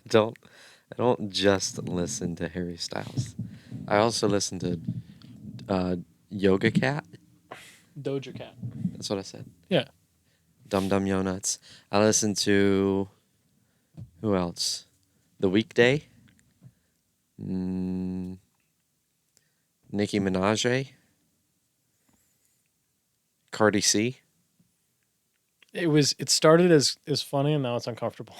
don't I don't just listen to Harry Styles. I also listen to uh, Yoga Cat. Doja Cat. That's what I said. Yeah. Dum Dum Yo Nuts. I listen to who else? The Weekday. Mm, Nicki Minaj. Cardi C. It started as funny and now it's uncomfortable.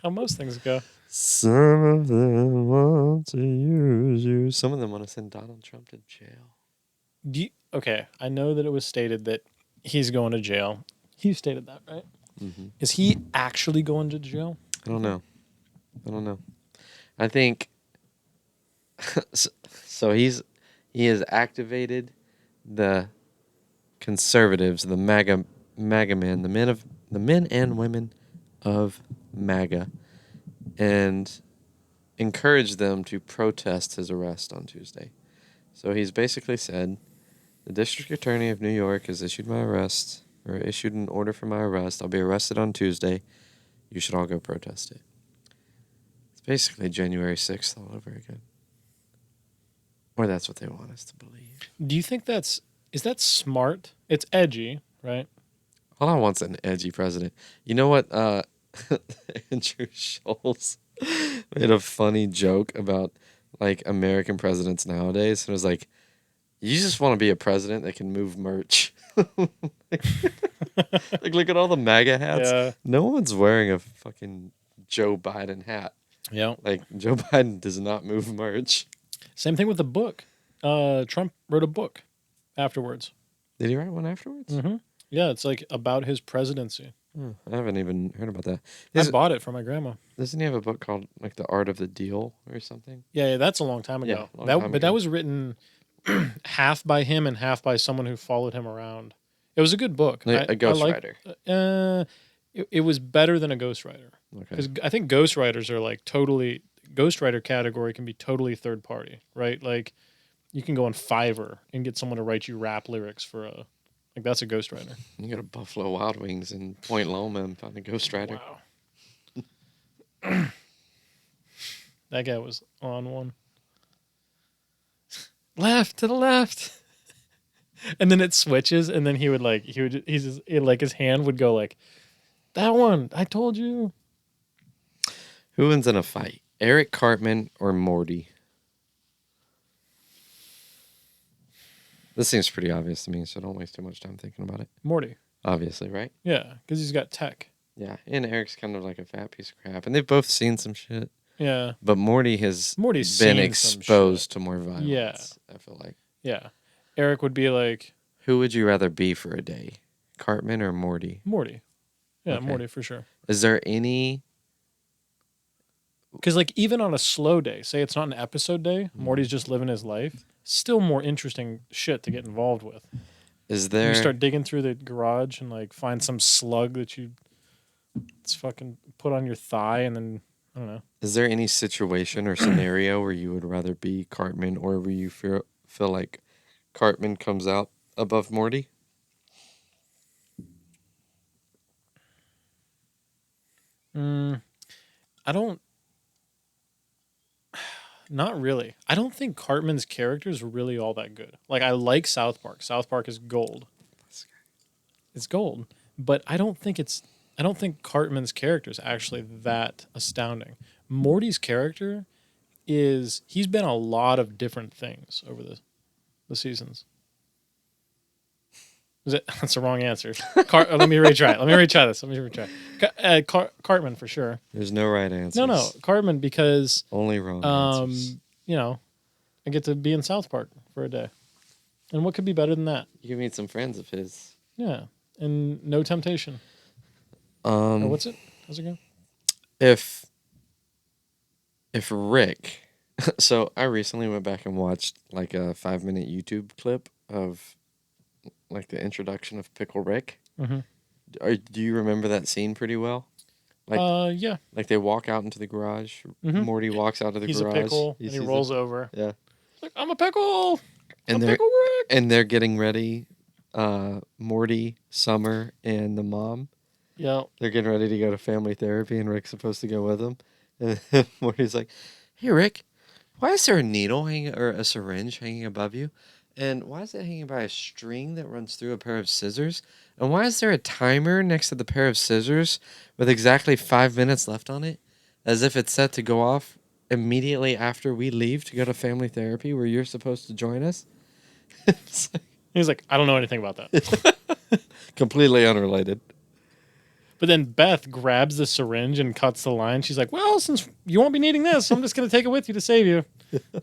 How most things go. Some of them want to use you. Some of them want to send Donald Trump to jail. Okay, I know that it was stated that he's going to jail. He stated that, right? Mm-hmm. Is he actually going to jail? I don't know. I don't know. I think so. He has activated the conservatives, the MAGA men, the men and women of MAGA, and encouraged them to protest his arrest on Tuesday. So he's basically said, the district attorney of New York has issued my arrest, or issued an order for my arrest. I'll be arrested on Tuesday. You should all go protest it. It's basically January 6th all over again. Or that's what they want us to believe. Do you think is that smart? It's edgy, right? All I want's an edgy president. You know what? Andrew Schultz made a funny joke about like American presidents nowadays. And it was like, you just want to be a president that can move merch. Like, look at all the MAGA hats. Yeah. No one's wearing a fucking Joe Biden hat. Yeah. Like, Joe Biden does not move merch. Same thing with the book. Trump wrote a book afterwards. Did he write one afterwards? Mm-hmm. Yeah, it's like about his presidency. I haven't even heard about that. I bought it for my grandma. Doesn't he have a book called like The Art of the Deal or something? Yeah, that's a long time ago. Yeah, long time But ago. that was written half by him and half by someone who followed him around. It was a good book. A ghostwriter. It was better than a ghostwriter. Okay. Because I think ghostwriters are like totally ghostwriter category can be totally third party, right? Like you can go on Fiverr and get someone to write you rap lyrics for a like that's a ghostwriter. You go to Buffalo Wild Wings in Point Loma and find a ghostwriter. Wow. That guy was on one. Left to the left. And then it switches and then his hand would go like that one. I told you. Who wins in a fight? Eric Cartman or Morty? This seems pretty obvious to me, so don't waste too much time thinking about it. Morty. Obviously, right? Yeah, because he's got tech. Yeah, and Eric's kind of like a fat piece of crap, and they've both seen some shit. Yeah. But Morty's been seen exposed to more violence. Yeah. I feel like. Yeah. Eric would be like, who would you rather be for a day? Cartman or Morty? Morty. Yeah, Okay. Morty for sure. Is there any... Because like even on a slow day, say it's not an episode day, Morty's just living his life, still more interesting shit to get involved with. Is there... You start digging through the garage and like find some slug that it's fucking put on your thigh and then, I don't know. Is there any situation or scenario where you would rather be Cartman or where you feel like Cartman comes out above Morty? I don't. Not really. I don't think Cartman's character is really all that good. Like I like South Park. South Park is gold. It's gold, but I don't think Cartman's character is actually that astounding. Morty's character he's been a lot of different things over the seasons. That's the wrong answer. Let me retry. Let me retry this. Cartman for sure. There's no right answer. No, Cartman because only wrong answers. I get to be in South Park for a day, and what could be better than that? You can meet some friends of his. Yeah, and no temptation. Or what's it? How's it go? If Rick, so I recently went back and watched like a 5-minute YouTube clip of like the introduction of Pickle Rick. Mm-hmm. Do you remember that scene pretty well? Like, yeah. Like they walk out into the garage. Mm-hmm. Morty walks out of the He's garage. He's a pickle, and he rolls over. Yeah. Like, I'm a pickle. And I'm Pickle Rick. And they're getting ready. Morty, Summer, and the mom. Yeah. They're getting ready to go to family therapy, and Rick's supposed to go with them. And Morty's like, "Hey, Rick, why is there a needle hanging or a syringe hanging above you? And why is it hanging by a string that runs through a pair of scissors? And why is there a timer next to the pair of scissors with exactly 5 minutes left on it, as if it's set to go off immediately after we leave to go to family therapy where you're supposed to join us?" It's He's like, I don't know anything about that. completely unrelated. But then Beth grabs the syringe and cuts the line. She's like, well, since you won't be needing this, I'm just going to take it with you to save you. That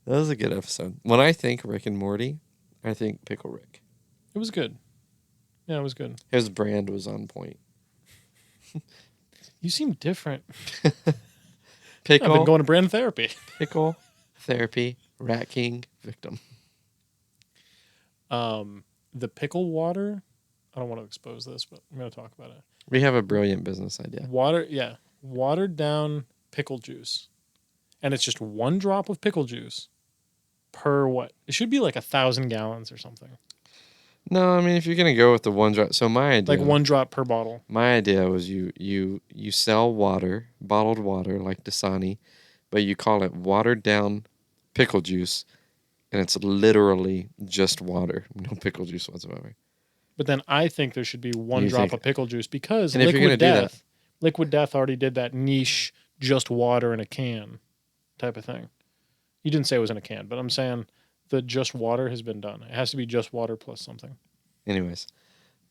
was a good episode. When I think Rick and Morty, I think Pickle Rick. It was good. Yeah, it was good. His brand was on point. You seem different. Pickle. I've been going to brand therapy. Pickle therapy. Rat King victim. The pickle water. I don't want to expose this, but I'm going to talk about it. We have a brilliant business idea. Watered down pickle juice. And it's just 1 drop of pickle juice per what? It should be like 1,000 gallons or something. No, I mean if you're gonna go with the 1 drop, so my idea, Like 1 drop per bottle. my idea was you sell water, bottled water like Dasani, but you call it watered down pickle juice, and it's literally just water, no pickle juice whatsoever. But then I think there should be 1 You drop think- of pickle juice because And if you're gonna Liquid Death already did that niche just water in a can type of thing. You didn't say it was in a can, but I'm saying the just water has been done. It has to be just water plus something. Anyways,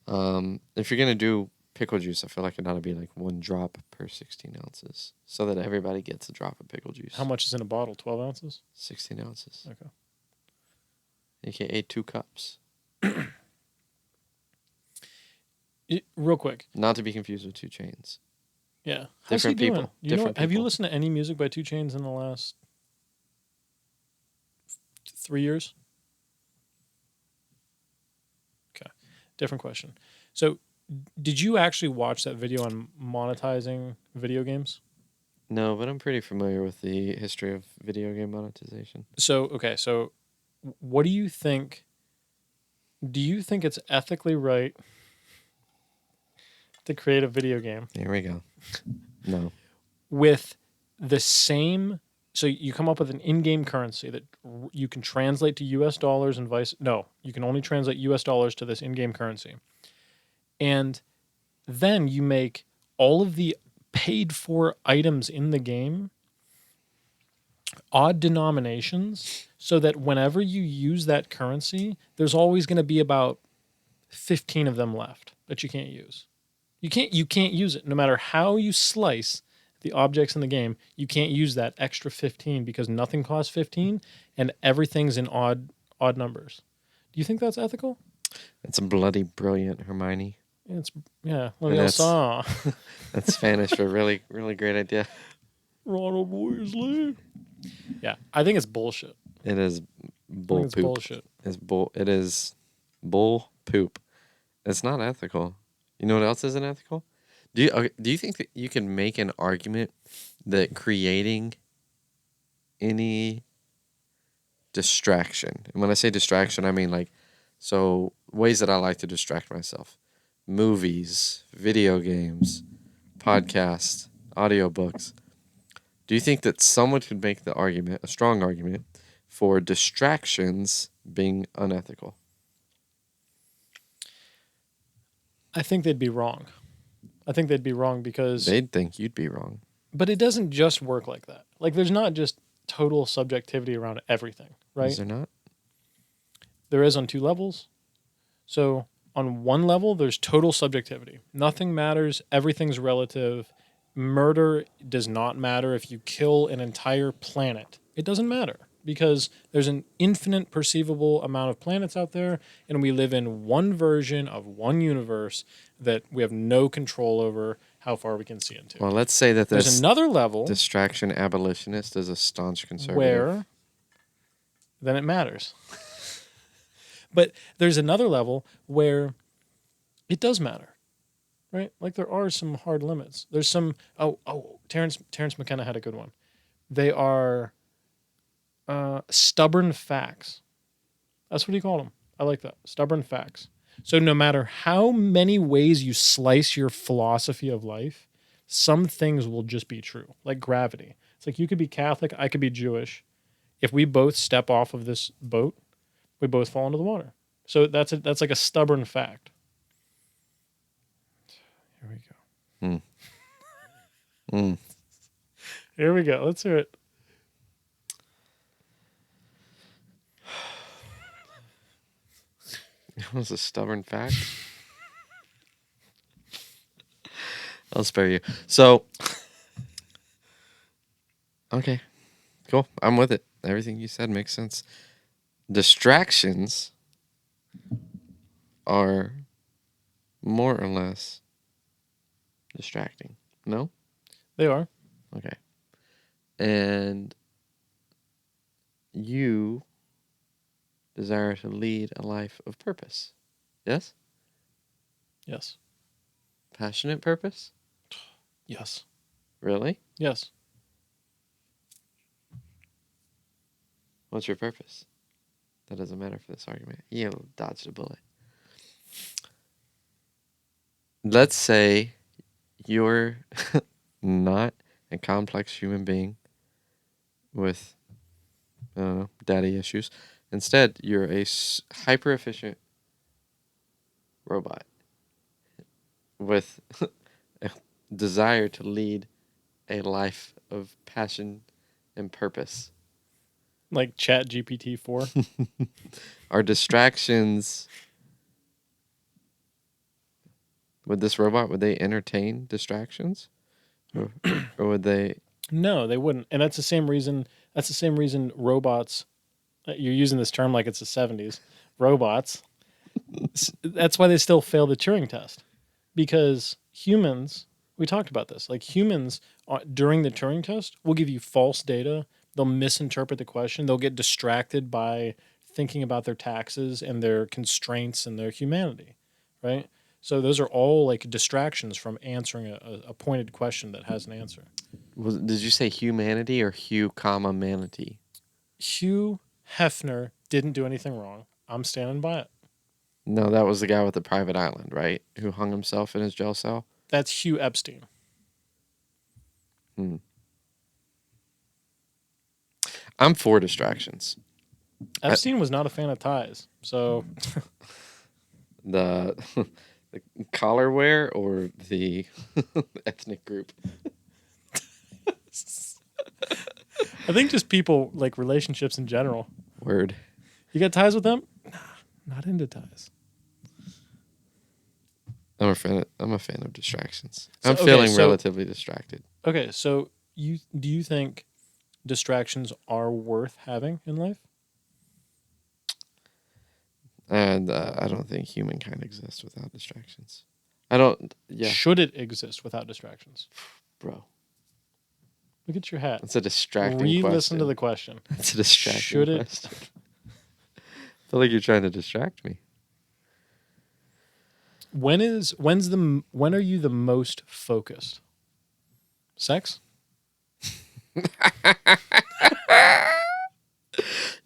if you're gonna do pickle juice, I feel like it ought to be like 1 drop per 16 ounces, so that everybody gets a drop of pickle juice. How much is in a bottle? 12 ounces? 16 ounces. Okay. AKA 2 cups. Real quick. Not to be confused with 2 Chainz. Yeah. How's Different he doing? people. You know, Different have you people. listened to any music by 2 Chainz in the last 3 years? Okay. Different question. So, did you actually watch that video on monetizing video games? No, but I'm pretty familiar with the history of video game monetization. So, okay. So, what do you think? Do you think it's ethically right to create a video game Here we go. No. with the same? So you come up with an in-game currency that you can translate to U.S. dollars and vice. No, you can only translate U.S. dollars to this in-game currency, and then you make all of the paid-for items in the game odd denominations, so that whenever you use that currency, there's always going to be about 15 of them left that you can't use. You can't use it no matter how you slice the objects in the game. You can't use that extra 15 because nothing costs 15 and everything's in odd numbers. Do you think that's ethical? It's a bloody brilliant, Hermione. It's yeah. And Leviosa. That's Spanish for really, really great idea. Ronald Weasley. Yeah, I think it's bullshit. It is I bull think it's poop. bullshit. It is bull poop. It's not ethical. You know what else isn't ethical? Do you think that you can make an argument that creating any distraction, and when I say distraction, I mean like, so ways that I like to distract myself: movies, video games, podcasts, audiobooks. Do you think that someone could make the argument, a strong argument, for distractions being unethical? I think they'd be wrong. I think they'd be wrong because They'd think you'd be wrong. but it doesn't just work like that. Like there's not just total subjectivity around everything, right? Is there not? There is on 2 levels. So on 1 level, there's total subjectivity. Nothing matters. Everything's relative. Murder does not matter if you kill an entire planet. It doesn't matter because there's an infinite perceivable amount of planets out there, and we live in one version of one universe that we have no control over how far we can see into. Well, let's say that There's this another level distraction abolitionist is a staunch conservative. where then it matters. But there's another level where it does matter, right? Like there are some hard limits. There's some Terrence McKenna had a good one. They are stubborn facts. That's what he called them. I like that. Stubborn facts. So no matter how many ways you slice your philosophy of life, some things will just be true, like gravity. It's like you could be Catholic, I could be Jewish. If we both step off of this boat, we both fall into the water. So that's like a stubborn fact. Here we go. Mm. Here we go. Let's hear it. It was a stubborn fact. I'll spare you. So, okay, cool. I'm with it. Everything you said makes sense. Distractions are more or less distracting. No? They are. Okay. And you desire to lead a life of purpose. Yes? Yes. Passionate purpose? Yes. Really? Yes. What's your purpose? That doesn't matter for this argument. You dodged a bullet. Let's say you're not a complex human being with, I don't know, daddy issues. Instead, you're a hyper efficient robot with a desire to lead a life of passion and purpose. Like Chat GPT 4. Are distractions, would this robot, would they entertain distractions? Or would they? No, they wouldn't. And that's the same reason. That's the same reason robots. You're using this term like it's the 70s. Robots. That's why they still fail the Turing test, because humans. We talked about this. Like humans during the Turing test will give you false data. They'll misinterpret the question. They'll get distracted by thinking about their taxes and their constraints and their humanity, right? So those are all like distractions from answering a pointed question that has an answer. Did you say humanity or Hugh, comma manatee? Hugh Hefner didn't do anything wrong. I'm standing by it. No, that was the guy with the private island, right? Who hung himself in his jail cell. That's Hugh Epstein. I'm for distractions. Epstein was not a fan of ties. So The the collar wear or the ethnic group. I think just people like relationships in general. Word. You got ties with them? Nah, not into ties. I'm a fan of distractions. So- I'm okay, feeling so- relatively distracted. Okay, so do you think distractions are worth having in life? And I don't think humankind exists without distractions. I don't. Yeah, Should it exist without distractions? bro. Look at your hat. It's a distracting Re-listen question. to the question. It's a distracting Should it? question. I feel like you're trying to distract me. When are you the most focused? Sex?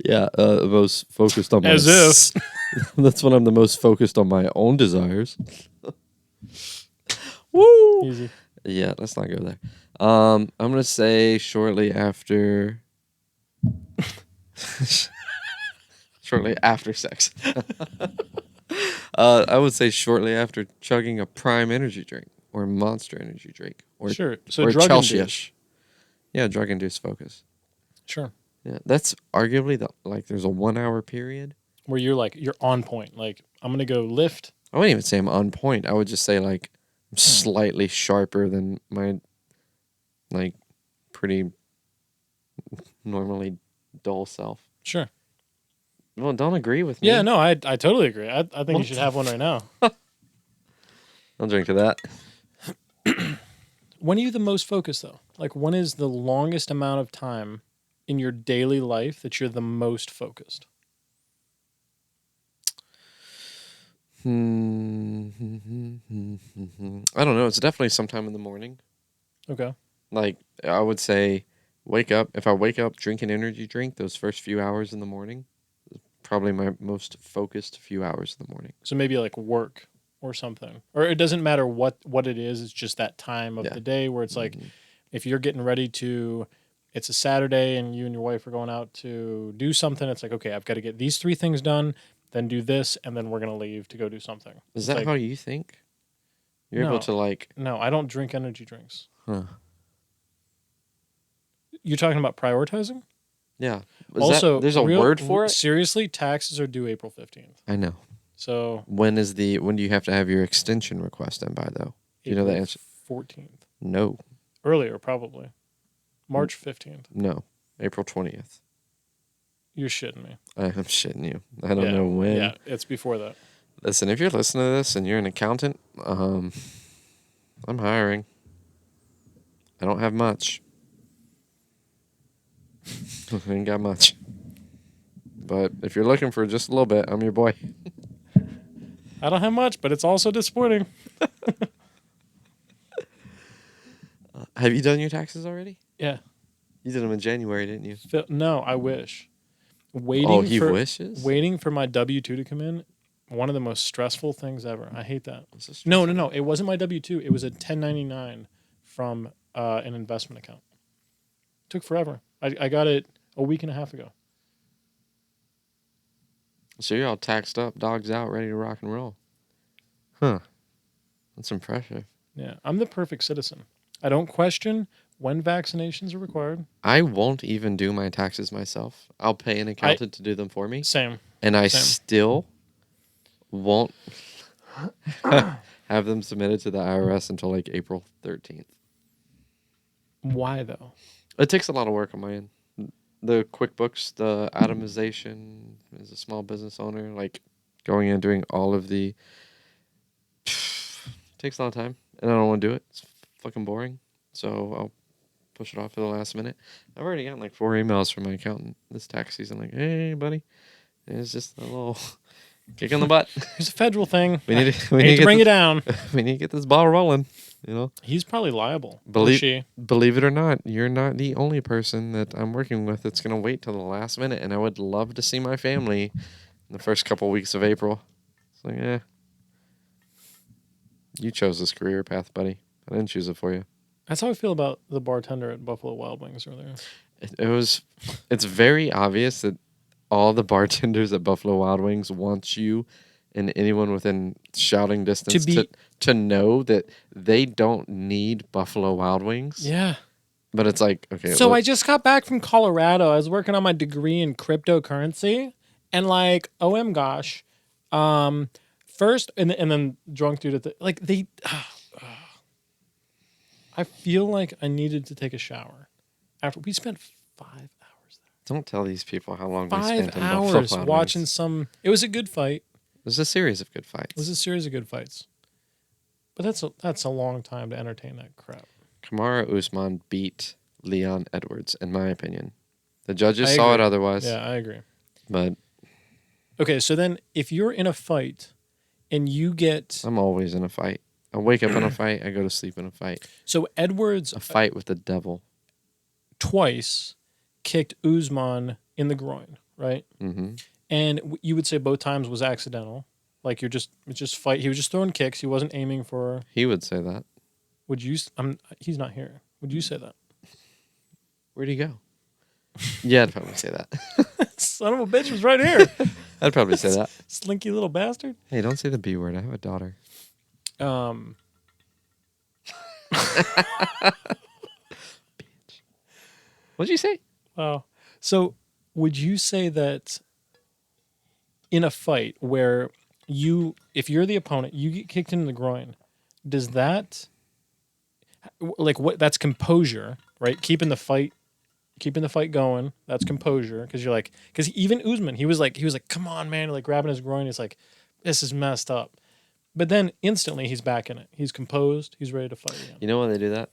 Yeah, most focused on my. As if. That's when I'm the most focused on my own desires. Woo! Easy. Yeah, let's not go there. I'm gonna say shortly after. Shortly after sex. I would say shortly after chugging a Prime energy drink or Monster energy drink or Sure. So or drug Chelsea. induced. Yeah, drug induced focus. Sure. Yeah, that's arguably there's a 1 hour period. Where you're on point. Like, I'm gonna go lift. I wouldn't even say I'm on point. I would just say like I'm slightly sharper than my like pretty normally dull self. Sure. Well, don't agree with me. Yeah, no, I totally agree. I think you should have one right now. I'll drink to that. When are you the most focused though? Like, when is the longest amount of time in your daily life that you're the most focused? I don't know. It's definitely sometime in the morning. Okay. Like I would say, wake up. If I wake up, drink an energy drink. Those first few hours in the morning, probably my most focused few hours in the morning. So maybe like work or something. Or it doesn't matter what it is, it's just that time of Yeah. the day where it's like Mhm. if you're getting ready to it's a Saturday and you and your wife are going out to do something, it's like, okay, I've got to get these 3 things done, then do this, and then we're gonna leave to go do something. Is It's that like how you think? You're able no, to like, no, I don't drink energy drinks. huh? You're talking about prioritizing? Yeah. Is that Also, there's a word for it? seriously, taxes are due April 15th. I know. So When do you have to have your extension request in by though? Do you know the April answer? 14th. No. Earlier, probably. March 15th. No. April 20th. You're shitting me. I'm shitting you. I don't Yeah, know when. Yeah, it's before that. Listen, if you're listening to this and you're an accountant, I'm hiring. I don't have much. I ain't got much. But if you're looking for just a little bit, I'm your boy. I don't have much, but it's also disappointing. Have you done your taxes already? Yeah. You did them in January, didn't you? No, I wish. Oh, he wishes? Waiting for my W-2 to come in, one of the most stressful things ever. I hate that. Was this No. It wasn't my W-2. It was a 1099 from an investment account. Took forever. I got it a week and a half ago. So you're all taxed up, dogs out, ready to rock and roll. Huh. That's impressive. Yeah, I'm the perfect citizen. I don't question when vaccinations are required. I won't even do my taxes myself. I'll pay an accountant to do them for me. Same. And I Same. still won't have them submitted to the IRS until like April 13th. Why though? It takes a lot of work on my end. The QuickBooks, the itemization as a small business owner, like going in and doing all of the takes a lot of time, and I don't want to do it. It's fucking boring. So I'll push it off to the last minute. I've already gotten like 4 emails from my accountant this tax season, like, "Hey, buddy, it's just a little kick in the butt. It's a federal thing. We need to bring it down. We need to get this ball rolling." You know, He's probably liable. Believe- or she. believe it or not, you're not the only person that I'm working with that's gonna wait till the last minute, and I would love to see my family in the first couple weeks of April. It's like, you chose this career path, buddy. I didn't choose it for you. That's how I feel about the bartender at Buffalo Wild Wings earlier. It's very obvious that all the bartenders at Buffalo Wild Wings want you and anyone within shouting distance to know that they don't need Buffalo Wild Wings. Yeah. But it's like, okay. So I just got back from Colorado. I was working on my degree in cryptocurrency, and like, OM gosh, first and then drunk dude at the like they. I feel like I needed to take a shower after we spent 5 hours there. Don't tell these people how long we 5 spent in Buffalo hours Wild watching Wings. some. It was a good fight. It was a series of good fights. It was a series of good fights. But that's a long time to entertain that crap. Kamaru Usman beat Leon Edwards, in my opinion. The judges I saw it agree. otherwise. Yeah, I agree. But Okay, so then if you're in a fight and you get I'm always in a fight. I wake up in a fight. I go to sleep in a fight. so Edwards A fight with the devil. twice kicked Usman in the groin, right? Mm-hmm. And you would say both times was accidental. Like it's just fight. He was just throwing kicks. He wasn't aiming for. He would say that. Would you? He's not here. Would you say that? Where'd he go? Yeah, I'd probably say that. Son of a bitch was right here. I'd probably say that. Slinky little bastard. Hey, don't say the B word. I have a daughter. Bitch. What'd you say? Wow. So would you say that in a fight where if you're the opponent, you get kicked in the groin, does that like what? That's composure, right? Keeping the fight going. That's composure because even Usman, he was like, come on, man, like grabbing his groin. He's like, this is messed up. But then instantly he's back in it. He's composed. He's ready to fight again. You know why they do that?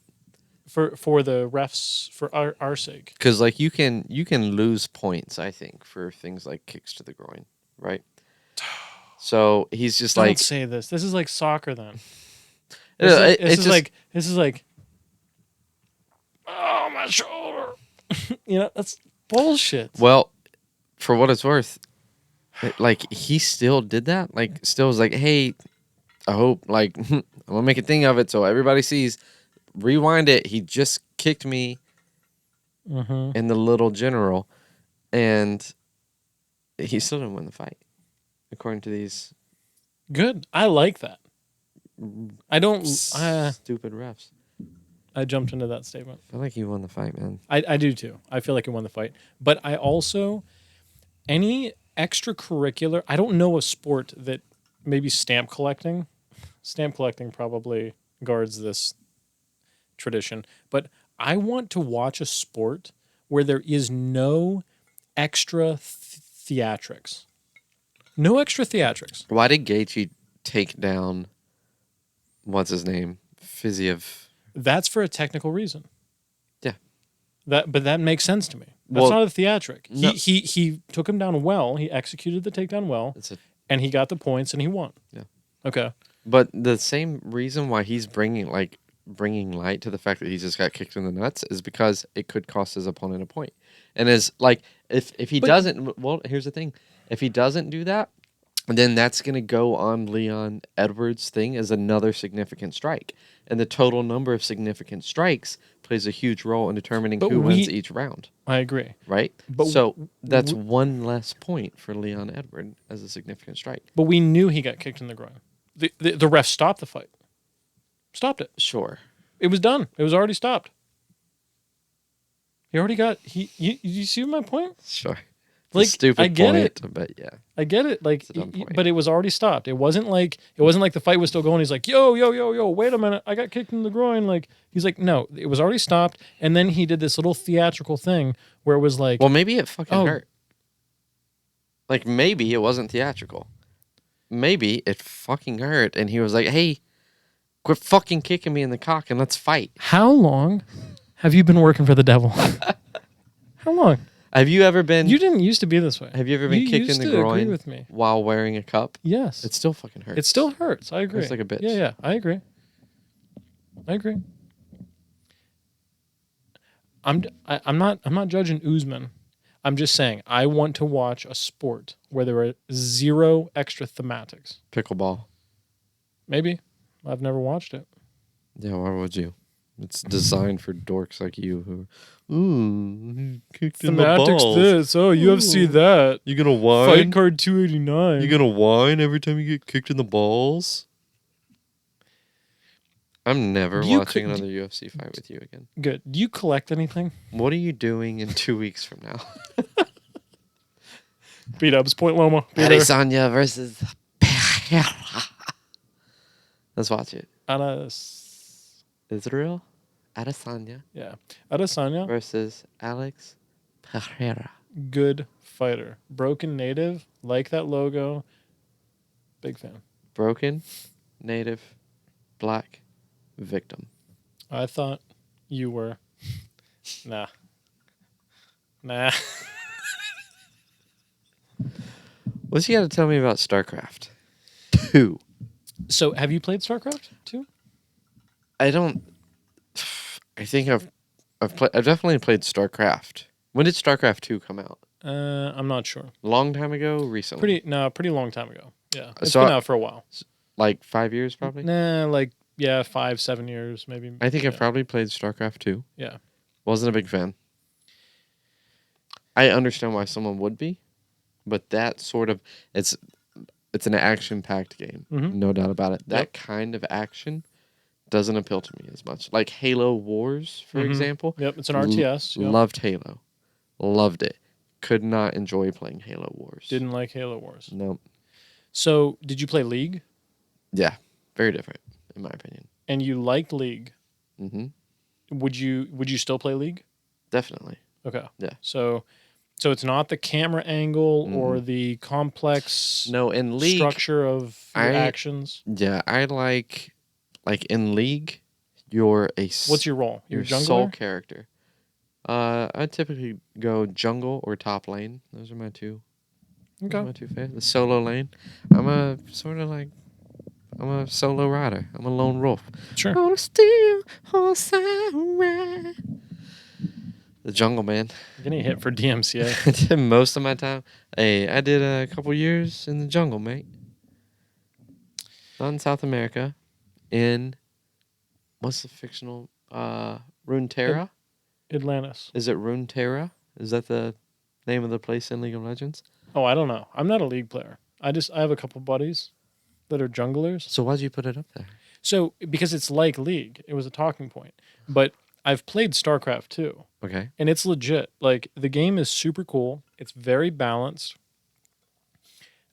For the refs, for our sake. Because like you can lose points, I think, for things like kicks to the groin, right? So he's just Don't like, say this. This is like soccer then. it's This is like, oh, my shoulder. That's bullshit. well, for what it's worth, Like he still did that. Like still was like, hey, I hope like I'm gonna make a thing of it so everybody sees. Rewind it. He just kicked me Mm-hmm. in the little general, and he still didn't win the fight, according to these Good. I like that. I don't. stupid refs. I jumped into that statement. I feel like he won the fight, man. I do too. I feel like he won the fight. But I also, any extracurricular, I don't know a sport that maybe stamp collecting. Stamp collecting probably guards this tradition. But I want to watch a sport where there is no extra theatrics. No extra theatrics. Why did Gaethje take down what's his name? Fiziev. That's for a technical reason. Yeah. But that makes sense to me. That's Well, not a theatric. no. He took him down well. He executed the takedown well, and he got the points and he won. Yeah. Okay. But the same reason why he's bringing light to the fact that he just got kicked in the nuts is because it could cost his opponent a point. And is like if he doesn't, well, here's the thing: if he doesn't do that, then that's going to go on Leon Edwards' thing as another significant strike. And the total number of significant strikes plays a huge role in determining who wins each round. I agree. Right? But so that's one less point for Leon Edwards as a significant strike. But we knew he got kicked in the groin. The ref stopped the fight. Stopped it. Sure. It was done. It was already stopped. He already got... You see my point? Sure. Like, stupid I get point, it. But yeah. I get it. Like, It's a dumb point. but it was already stopped. It wasn't like the fight was still going. He's like, yo, wait a minute, I got kicked in the groin. Like, he's like, no, it was already stopped. And then he did this little theatrical thing where it was like, well, maybe it fucking hurt. Like maybe it wasn't theatrical. Maybe it fucking hurt, and he was like, hey, quit fucking kicking me in the cock and let's fight. How long have you been working for the devil? How long? Have you ever been... You didn't used to be this way. Have you ever been kicked in the groin agree with me. while wearing a cup? Yes. It still fucking hurts. It still hurts. I agree. Hurts like a bitch. Yeah, I agree. I'm not judging Usman. I'm just saying I want to watch a sport where there are zero extra thematics. Pickleball. Maybe. I've never watched it. Yeah, why would you? It's designed for dorks like you who... Ooh, kicked in the balls. Thematics this. Oh, UFC that. You gonna whine? Fight card 289. You gonna whine every time you get kicked in the balls? I'm never watching another UFC fight with you again. Good. Do you collect anything? What are you doing in 2 weeks from now? B-dubs, Point Loma. Adesanya versus Pereira. Let's watch it. Israel Adesanya. Yeah. Adesanya. Versus Alex Pereira. Good fighter. Broken native. Like that logo. Big fan. Broken, native, black, victim. I thought you were. Nah. What's you got to tell me about StarCraft 2? So, have you played StarCraft 2? I don't. I think I've definitely played StarCraft. When did StarCraft 2 come out? I'm not sure. Long time ago, recently. Pretty long time ago. Yeah, it's So been out for a while. Like 5 years, probably. Nah, 5-7 years maybe. I think I've probably played StarCraft 2. Yeah. Wasn't a big fan. I understand why someone would be, but that sort of it's an action-packed game, no doubt about it. That kind of action doesn't appeal to me as much. Like Halo Wars, for example. Yep, it's an RTS. Loved Halo. Loved it. Could not enjoy playing Halo Wars. Didn't like Halo Wars. Nope. So, did you play League? Yeah, very different, in my opinion. And you liked League. Mm-hmm. Would you still play League? Definitely. Okay. Yeah. So it's not the camera angle or the complex in League structure of your actions. Yeah, I like in League, you're a what's your role? You're your jungler? sole character. I typically go jungle or top lane. Those are my two. Okay. My two favorites. The solo lane. I'm a solo rider. I'm a lone wolf. Sure. On a steel horse I ride. The Jungle Man. Getting hit for DMCA. I did most of my time. Hey, I did a couple years in the jungle, mate. Not in South America. In what's the fictional Runeterra? Atlantis. Is it Runeterra? Is that the name of the place in League of Legends? Oh, I don't know. I'm not a League player. I have a couple buddies that are junglers. So why'd you put it up there? So because it's like League, it was a talking point. But I've played StarCraft too, Okay. and it's legit. Like the game is super cool. It's very balanced.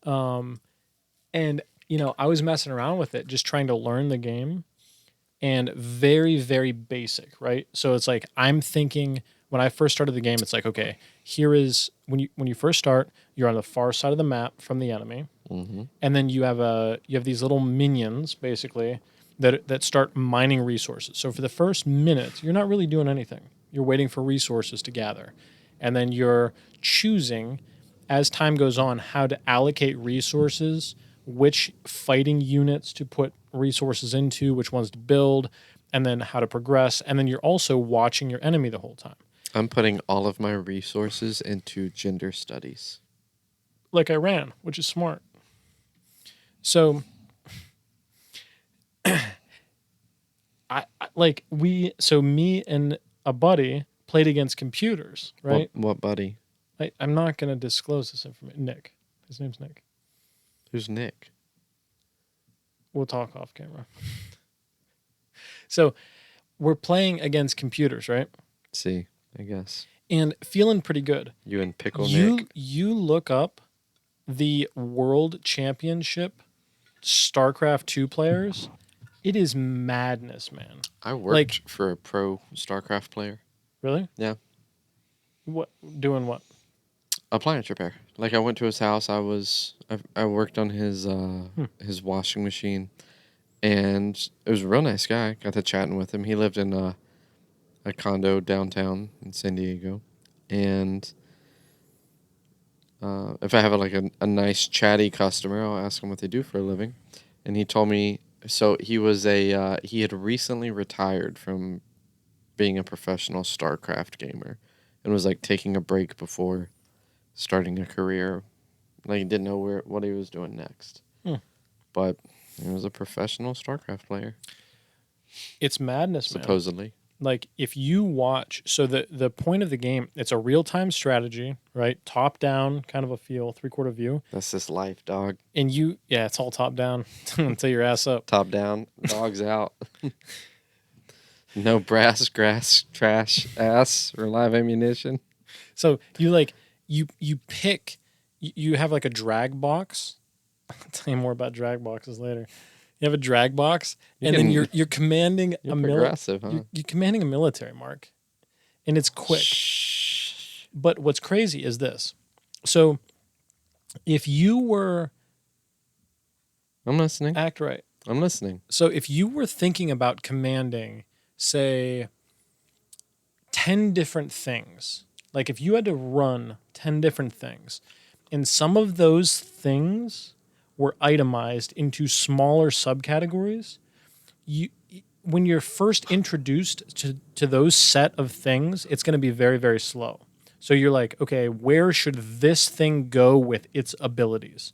And I was messing around with it, just trying to learn the game, and very, very basic, right? So it's like I'm thinking when I first started the game, it's like, okay, here is when you first start, you're on the far side of the map from the enemy, and then you have these little minions basically that start mining resources. So for the first minute, you're not really doing anything. You're waiting for resources to gather, and then you're choosing as time goes on how to allocate resources, which fighting units to put resources into, which ones to build, and then how to progress. And then you're also watching your enemy the whole time. I'm putting all of my resources into gender studies. Like I ran, which is smart. So me and a buddy played against computers, right? What buddy? I'm not going to disclose this information. Nick. His name's Nick. Who's Nick? We'll talk off camera. So we're playing against computers, right? See, I guess. And feeling pretty good. You and Pickle Nick? You look up the World Championship StarCraft 2 players. It is madness, man. I worked for a pro StarCraft player. Really? Yeah. What? Doing what? Appliance repair. Like I went to his house. I worked on his washing machine, and it was a real nice guy. Got to chatting with him. He lived in a condo downtown in San Diego, and if I have a nice chatty customer, I'll ask him what they do for a living, and he told me. So he was he had recently retired from being a professional StarCraft gamer, and was like taking a break before starting a career. Like he didn't know what he was doing next. But he was a professional StarCraft player. It's madness, supposedly. Man. Like if you watch, so the point of the game, it's a real-time strategy, right? Top down kind of a feel, 3/4 view. That's this life, dog. And it's all top down until your ass up. Top down, dogs out. No brass, grass, trash, ass, or live ammunition. So you pick, you have like a drag box. I'll tell you more about drag boxes later. You have a drag box, and then you're commanding a progressive, huh? You're commanding a military, Mark, and it's quick. Shh. But what's crazy is this. So if you were, I'm listening. Act right. I'm listening. So if you were thinking about commanding, say, 10 different things, like if you had to run 10 different things, and some of those things were itemized into smaller subcategories, when you're first introduced to those set of things, it's going to be very, very slow. So you're like, okay, where should this thing go with its abilities?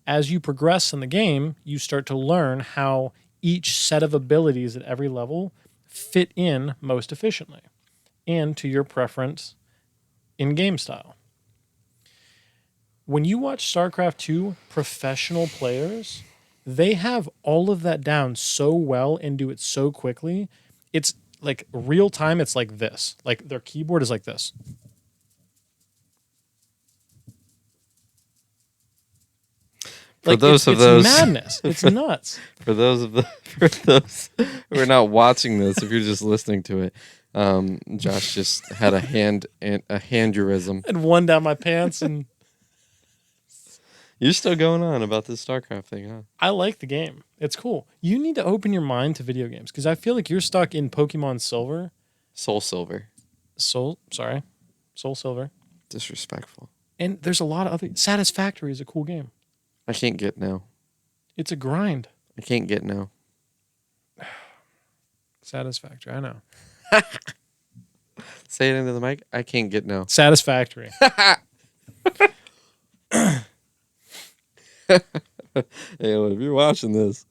As you progress in the game, you start to learn how each set of abilities at every level fit in most efficiently and to your preference in game style. When you watch StarCraft 2 professional players, they have all of that down so well and do it so quickly. It's like real time, it's like this. Like their keyboard is like this. It's madness. It's nuts. For those who are not watching this, if you're just listening to it, Josh just had a handeurism. And one down my pants, and you're still going on about this StarCraft thing, huh? I like the game. It's cool. You need to open your mind to video games because I feel like you're stuck in Pokemon Silver. Soul Silver. Soul Silver. Disrespectful. And there's a lot of other. Satisfactory is a cool game. I can't get no. It's a grind. I can't get no. Satisfactory, I know. Say it into the mic. I can't get no. Satisfactory. Hey, well, if you're watching this,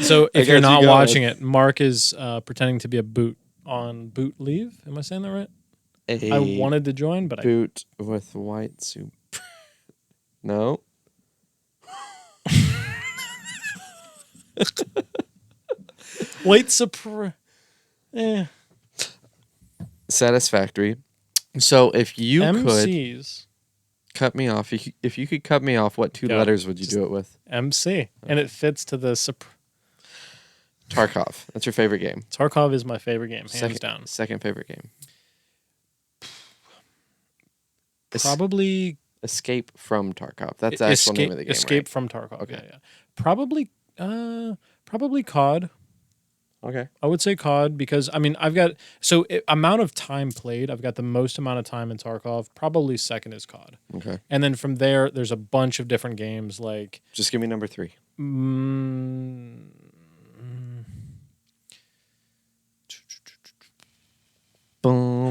So I if you're got you not going. watching it, Mark is pretending to be a boot on boot leave. Am I saying that right? I A wanted to join, but boot with white soup. No. white supr. Satisfactory. So if you could MCs. cut me off, if you could cut me off, what two Yeah, letters would you just- do it with? MC, and it fits to the Tarkov. That's your favorite game. Tarkov is my favorite game, hands down. Second favorite game. Probably Escape from Tarkov. That's the actual name of the game. Escape right? from Tarkov. Okay. Yeah. Probably COD. Okay. I would say COD because I've got amount of time played. I've got the most amount of time in Tarkov. Probably second is COD, Okay. and then from there's a bunch of different games like. Just give me number 3.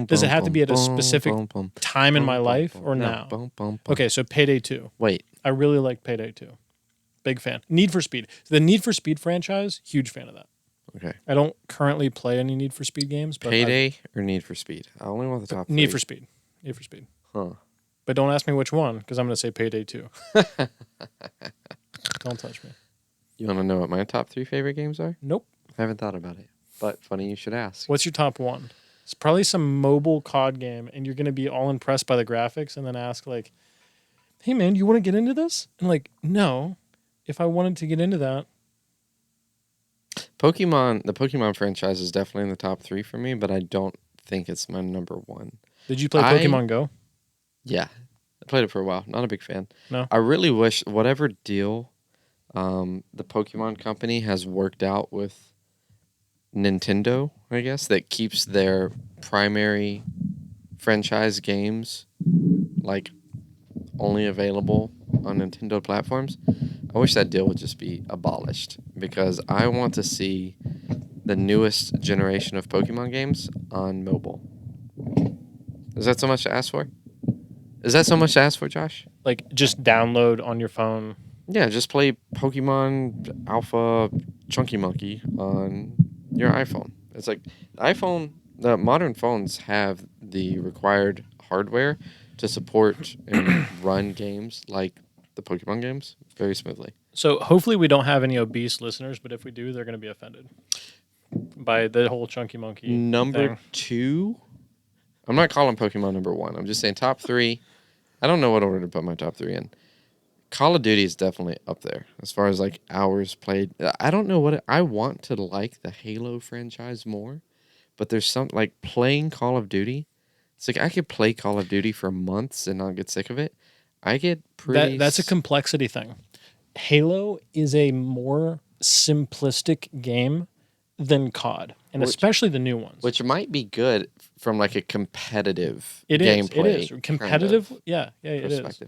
Does it have to be at a specific time in my life or now? Okay, so Payday 2. Wait. I really like Payday 2. Big fan. Need for Speed. The Need for Speed franchise, huge fan of that. Okay. I don't currently play any Need for Speed games. But Payday or Need for Speed? I only want the top 3. Need for Speed. Need for Speed. Huh. But don't ask me which one because I'm going to say Payday 2. Don't touch me. You want to know what my top 3 favorite games are? Nope. I haven't thought about it, but funny you should ask. What's your top one? It's probably some mobile COD game, and you're going to be all impressed by the graphics and then ask, like, hey, man, you want to get into this? And, like, no. If I wanted to get into that. The Pokemon franchise is definitely in the top 3 for me, but I don't think it's my number 1. Did you play Pokemon Go? Yeah. I played it for a while. Not a big fan. No. I really wish whatever deal the Pokemon company has worked out with Nintendo, I guess, that keeps their primary franchise games like only available on Nintendo platforms. I wish that deal would just be abolished because I want to see the newest generation of Pokemon games on mobile. Is that so much to ask for? Is that so much to ask for, Josh? Like, just download on your phone. Yeah, just play Pokemon Alpha Chunky Monkey on your iPhone. It's like the modern phones have the required hardware to support and run games like the Pokemon games very smoothly. So hopefully we don't have any obese listeners, but if we do, they're going to be offended by the whole Chunky Monkey Number thing. 2, I'm not calling Pokemon number 1. I'm just saying top 3. I don't know what order to put my top 3 in. Call of Duty is definitely up there as far as like hours played. I don't know I want to like the Halo franchise more, but there's some like playing Call of Duty. It's like I could play Call of Duty for months and not get sick of it. I get pretty. That's a complexity thing. Halo is a more simplistic game than COD, and especially the new ones. Which might be good from like a competitive It gameplay. is competitive. Yeah, it is.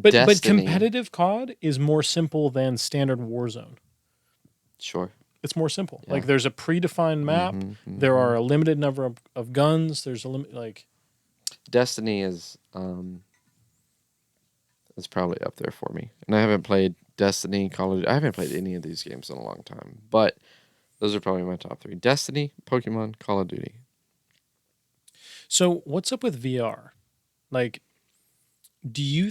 But competitive COD is more simple than standard Warzone. Sure. It's more simple. Yeah. Like there's a predefined map. There are a limited number of guns. There's a limit. Like Destiny is probably up there for me, and I haven't played Destiny, Call of Duty. I haven't played any of these games in a long time, but those are probably my top 3: Destiny, Pokemon, Call of Duty. So what's up with VR? Like, do you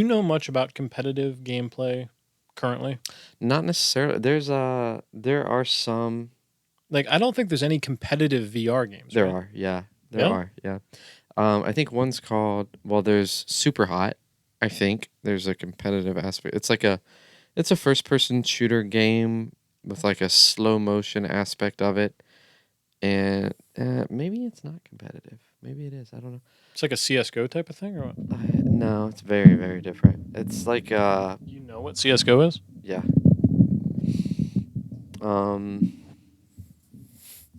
know much about competitive gameplay currently? Not necessarily. There are some. Like, I don't think there's any competitive VR games. There right? are, yeah. Yeah? Are, yeah. I think one's called. Well, there's Super Hot. I think there's a competitive aspect. It's a first-person shooter game with like a slow motion aspect of it, and maybe it's not competitive. Maybe it is. I don't know. It's like a CS:GO type of thing, or what? No, it's very, very different. It's like You know what CS:GO is? yeah.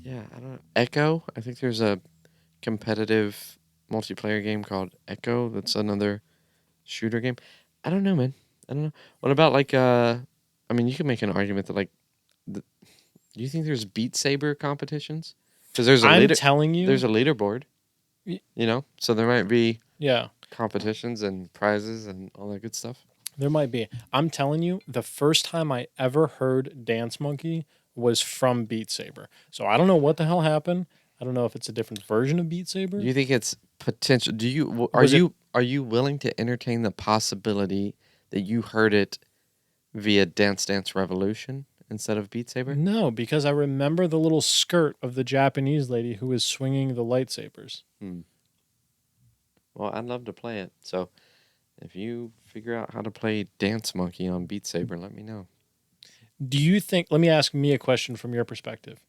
Yeah, I don't know. Echo. I think there's a competitive multiplayer game called Echo. That's another shooter game. I don't know, man. I don't know. What about like you can make an argument that like do you think there's Beat Saber competitions? Because there's a I'm leader. telling you. There's a leaderboard. You know, so there might be Yeah. competitions and prizes and all that good stuff. There might be. I'm telling you, the first time I ever heard Dance Monkey was from Beat Saber. So I don't know what the hell happened. I don't know if it's a different version of Beat Saber. Do you think it's potential? Are you willing to entertain the possibility that you heard it via Dance Dance Revolution instead of Beat Saber? No, because I remember the little skirt of the Japanese lady who was swinging the lightsabers. Well, I'd love to play it. So if you figure out how to play Dance Monkey on Beat Saber, let me know. Do you think, let me ask me a question from your perspective.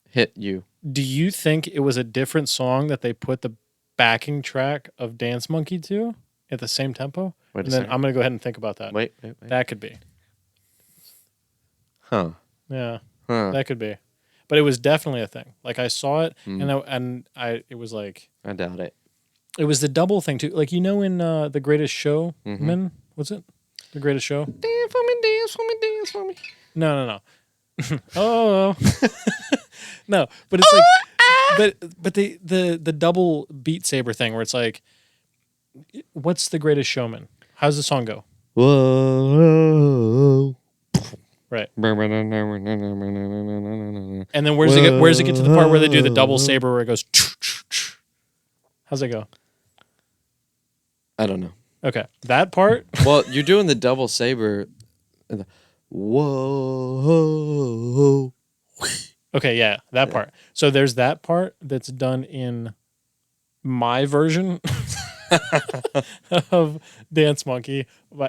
Hit you. Do you think it was a different song that they put the backing track of Dance Monkey to at the same tempo? Wait a And then second. I'm going to go ahead and think about that. Wait. That could be. Huh. Yeah, Huh. that could be. But it was definitely a thing. Like I saw it and it was like, I doubt it. it was the double thing too. Like, you know, in The Greatest Showman, what's it? The Greatest Show? Dance for me, dance for me, dance for me. No. Oh. No, but it's like, but the double Beat Saber thing where it's like, what's The Greatest Showman? How's the song go? Whoa. Right. And And then where's it get to the part where they do the double saber where it goes? How's it go? I don't know. Okay, that part. Well, you're doing the double saber. Whoa. Okay, yeah, that part. So there's that part that's done in my version of Dance Monkey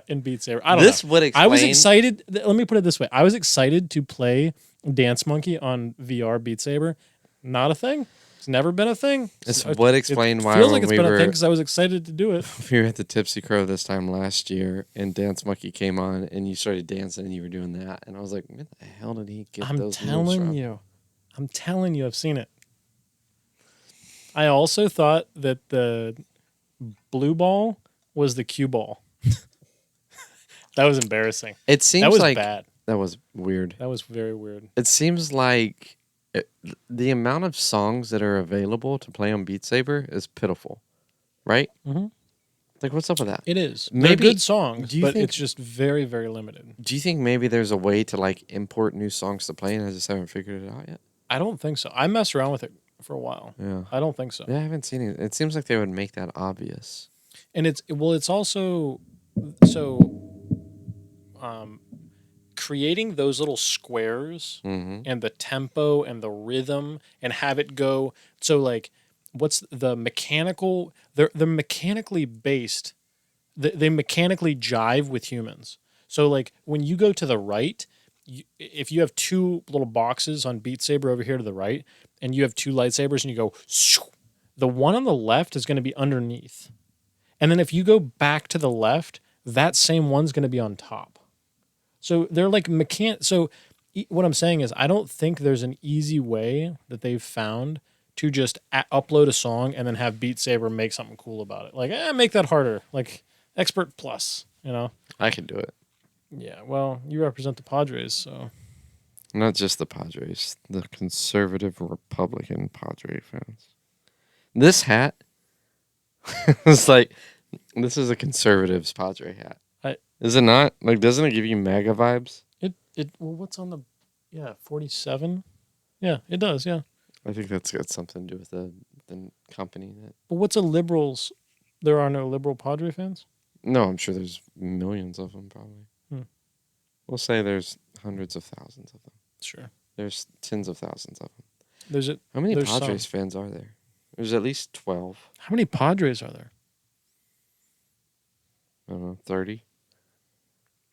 in Beat Saber. I don't know. This would explain. I was excited. Let me put it this way. I was excited to play Dance Monkey on VR Beat Saber. Not a thing. It's never been a thing. This would explain why feels when like it's we been a were thing because I was excited to do it. we were at the Tipsy Crow this time last year, and Dance Monkey came on, and you started dancing, and you were doing that, and I was like, "Where the hell did he get those moves from?" I'm telling you, I've seen it. I also thought that the blue ball was the cue ball. That was embarrassing. It seems That was like bad. that was weird. That was very weird. It seems like the amount of songs that are available to play on Beat Saber is pitiful, right? Mm-hmm. Like, what's up with that? It is. Maybe- They're good songs, do you but think- it's just very, very limited. Do you think maybe there's a way to like import new songs to play, and I just haven't figured it out yet? I don't think so. I messed around with it for a while. Yeah. I don't think so. Yeah, I haven't seen it. It seems like they would make that obvious. And it's also so creating those little squares and the tempo and the rhythm and have it go. So like, what's the mechanical? They're mechanically based. They mechanically jive with humans. So like when you go to the right, if you have two little boxes on Beat Saber over here to the right, and you have two lightsabers and you go, shoo, the one on the left is going to be underneath. And then if you go back to the left, that same one's going to be on top. So they're like So what I'm saying is I don't think there's an easy way that they've found to just upload a song and then have Beat Saber make something cool about it. Like, make that harder. Like Expert Plus, you know? I can do it. Yeah, well, you represent the Padres, so. Not just the Padres, the conservative Republican Padre fans. This hat is like, this is a conservative's Padre hat. Is it not? Like, doesn't it give you MAGA vibes? Well, what's on the, 47? Yeah, it does, yeah. I think that's got something to do with the company. But what's a liberals? There are no liberal Padre fans? No, I'm sure there's millions of them, probably. We'll say there's hundreds of thousands of them. Sure. There's tens of thousands of them. How many Padres fans are there? There's at least 12. How many Padres are there? I don't know, 30?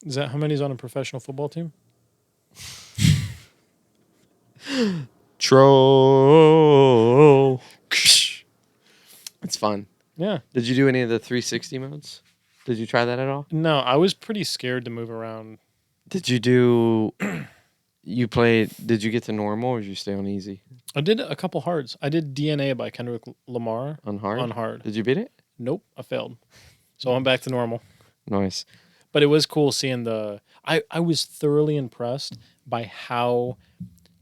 Is that how many's on a professional football team? Troll. It's fun. Yeah. Did you do any of the 360 modes? Did you try that at all? No, I was pretty scared to move around. Did you did you get to normal or did you stay on easy? I did a couple hards. I did DNA by Kendrick Lamar. On hard? On hard. Did you beat it? Nope, I failed. So I'm back to normal. Nice. But it was cool seeing I was thoroughly impressed by how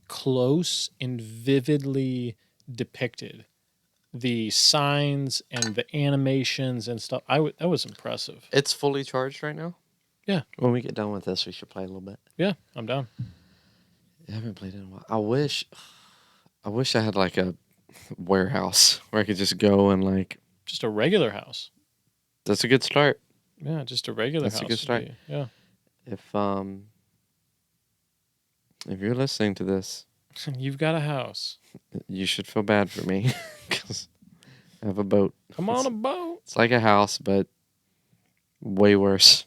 close and vividly depicted, the signs and the animations and stuff, that was impressive. It's fully charged right now. Yeah. When we get done with this, we should play a little bit. Yeah, I'm down. I haven't played in a while. I wish I had like a warehouse where I could just go and like. Just a regular house. That's a good start. Yeah, just a regular That's house. a good start. Yeah. If you're listening to this, You've got a house. you should feel bad for me because I have a boat. Come on a boat. It's like a house, but way worse.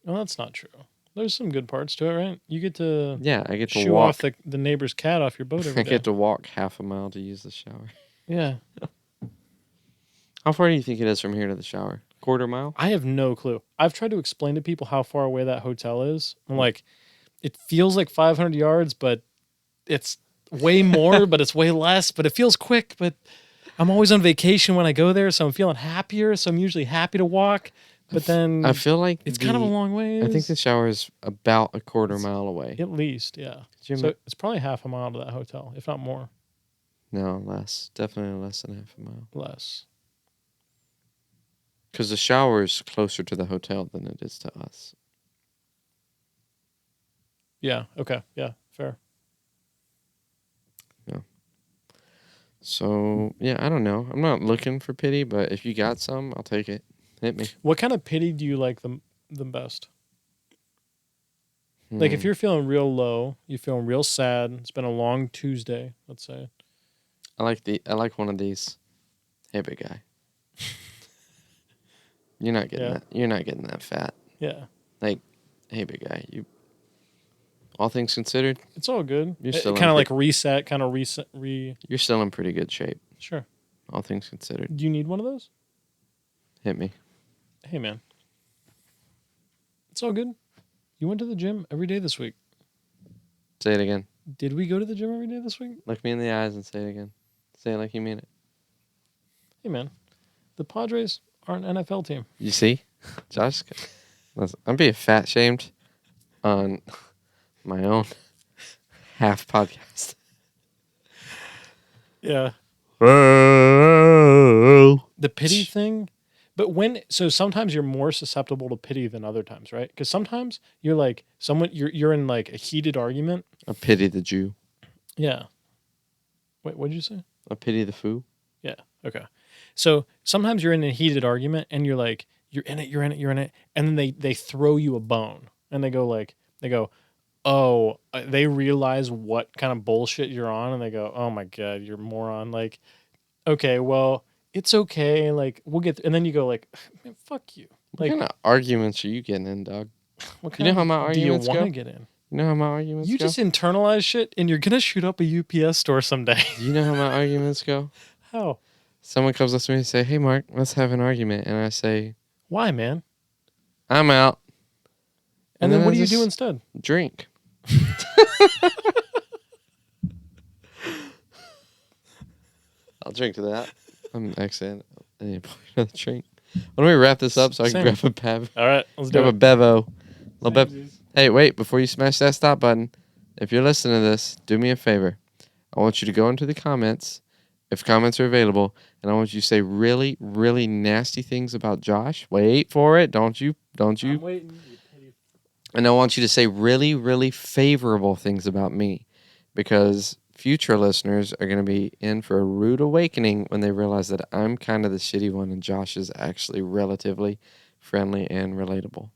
Well, that's not true. There's some good parts to it, right? You get to Yeah, I get to shoo walk. off the neighbor's cat off your boat every I day. get to walk half a mile to use the shower. Yeah. How far do you think it is from here to the shower? Quarter mile? I have no clue. I've tried to explain to people how far away that hotel is. I'm like, it feels like 500 yards, but it's way more, but it's way less, but it feels quick. But I'm always on vacation when I go there, so I'm feeling happier. So I'm usually happy to walk. But then I feel like it's kind of a long way. I think the shower is about a quarter mile away. At least, yeah. So it's probably half a mile to that hotel, if not more. No, less. Definitely less than half a mile. Less. Because the shower is closer to the hotel than it is to us. Yeah. Okay. Yeah. Fair. Yeah. So, yeah, I don't know. I'm not looking for pity, but if you got some, I'll take it. Hit me. What kind of pity do you like the best? Like if you're feeling real low, you're feeling real sad. It's been a long Tuesday, let's say. I like one of these. Hey, big guy. You're not getting that. You're not getting that fat. Yeah. Like, hey, big guy. You. All things considered, it's all good. You're still kind of like reset, kind of reset. You're still in pretty good shape. Sure. All things considered. Do you need one of those? Hit me. Hey, man. It's all good. You went to the gym every day this week. Say it again. Did we go to the gym every day this week? Look me in the eyes and say it again. Say it like you mean it. Hey, man. The Padres are an NFL team. You see? Josh, listen, I'm being fat shamed on my own half podcast. Yeah. The pity thing. But sometimes you're more susceptible to pity than other times, right? Because sometimes you're like you're in like a heated argument. I pity the Jew. Yeah. Wait, what did you say? I pity the foo. Yeah. Okay. So sometimes you're in a heated argument and you're like, you're in it. And then they throw you a bone and they go, oh, they realize what kind of bullshit you're on. And they go, oh my God, you're a moron. Like, okay, well, it's okay. Like, we'll get, and then you go like, man, fuck you. Like, what kind of arguments are you getting in, dog? What you know how my arguments do you go? want to get in? You know how my arguments go? You just internalize shit and you're going to shoot up a UPS store someday. Do you know how my arguments go? How? Someone comes up to me and say, hey, Mark, let's have an argument. And I say, why, man? I'm out. And then what do you do instead? Drink. I'll drink to that. I'm excellent. I need to pour another drink. Why don't we wrap this up so I can grab a bev? All right, let's do grab it. a bevo. Little bev. Hey, wait! Before you smash that stop button, if you're listening to this, do me a favor. I want you to go into the comments, if comments are available, and I want you to say really, really nasty things about Josh. Wait for it. Don't you? I'm waiting. And I want you to say really, really favorable things about me, because future listeners are going to be in for a rude awakening when they realize that I'm kind of the shitty one and Josh is actually relatively friendly and relatable.